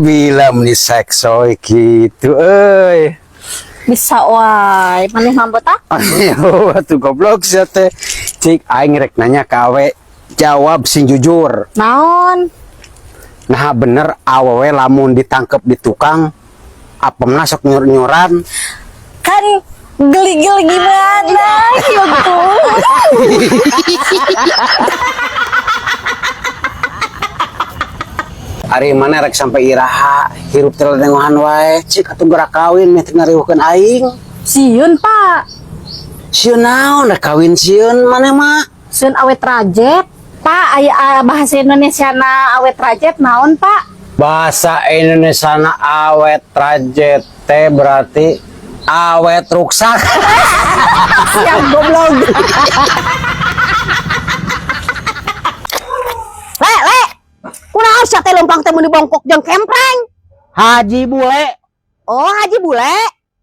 Bila meni seksoy gitu Bisa wae, maneh mambotak? Ayo atuh goblok sia teh. Cik aing rek nanya ka awe, jawab sing jujur. Naon? Nah bener awewe lamun ditangkep di tukang apemna sok nyur-nyuran. Kan geli-geli gimana gitu. Ari mana rek sampai iraha hirup teledengohan wae cik atuh gerak kawin meh teu ngarieukeun aing. Sieun, Pak. Sieun naon da kawin sieun maneh mah? Sieun awet rajet. Pak, aya bahasa Indonesia na awet rajet naon, Pak? Bahasa Indonesia na awet rajet teh berarti awet ruksak. Yang goblok. Le. Kunaon sia teh lempang teh mun dibongkok jeung kempreng? Haji bule Oh, Haji bule.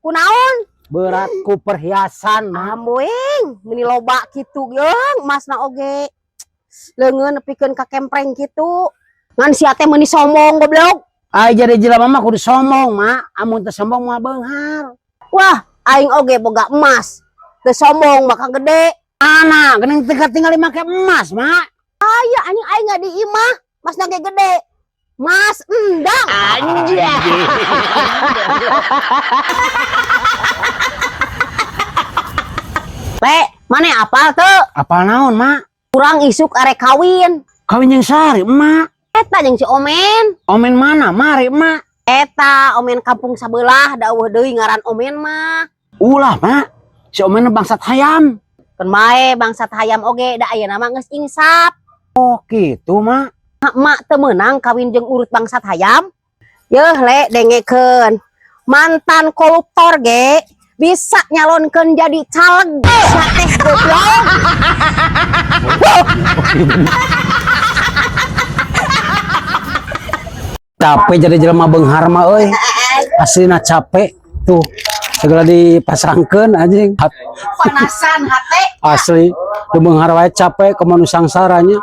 Kunaon? berat ku perhiasan mah. Amuing, meni loba kitu geung emasna oge. Leungeun nepikeun ka kempreng kitu. Ngan sia teh meuni sombong goblok. Ai jadi jelema mah kudu sombong mah, amun teu sombong mah beunghar. Wah, aing oge boga emas. Teu sombong maka gede. Ana geuning teu tinggal make emas mah. Aya anjing aing enggak di imah, masna ge gede. Mas endang. Anjay. Le, mana apal tuh? Apal naon mah? Kurang isuk arek kawin. Kawin yang sehari emak. Eta jeung si Omen. Omen mana? Mari emak. Eta Omen kampung sabelah dawuh deui ngaran Omen mah. Ulah mak. Si Omen bangsat hayam. Keun bae bangsat hayam oge da ayeuna mah geus insap. Oh gitu mak. Mak teu meunang kawin jeung urut bangsat hayam. Yeuh le dengekeun. Mantan koruptor ge bisa nyalonkeun jadi caleg. Sia teh goblok. Capek jadi jelema beunghar mah euy. Aslina capek tuh. Segala dipasangkeun anjing. Panasan hate. Asli di beunghar wae capek ka manusia sangsaranya.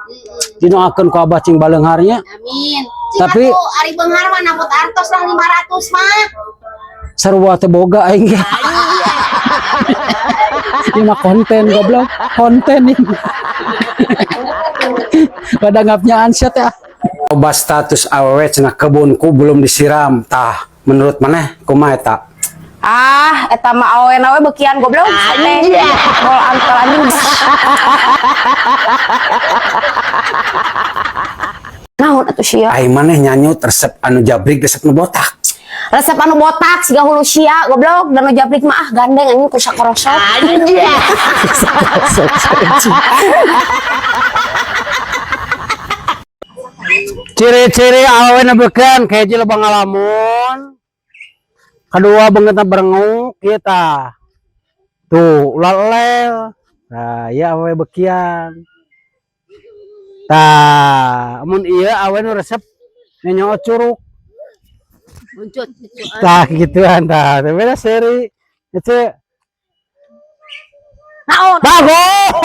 Dinoakeun ku Abah cing baleungharnya. Amin. Tapi Ari beunghar mah nabut artos lah 500 mah. sarua teh boga aing ge. Ini mah konten goblok. Konten ini. Pada ngapnyaan sia teh. Coba status awewe cenah kebunku belum disiram. Tah, menurut maneh kumaha eta? Ah, eta mah awena we beukian goblok. Anjing. Gol angkel anjing. Naon atuh sia? Ai maneh nyanyut resep anu jabrik resep nu botak. Resep anu botak siga hulu sia goblok dan nu jabrik mah gandeng anjing ku sakorosot. Anjing. Ciri-ciri awewe beukeun kayak jelema ngalamun. Kedua beungeutna berengu kita. Tuh, ulalel. Nah, ieu awewe beukian. Tah, mun ieu awewe nu resep nyaho curug. Muncut. Tah gituan tah. Teh beda seri. Itu Naon? bagong.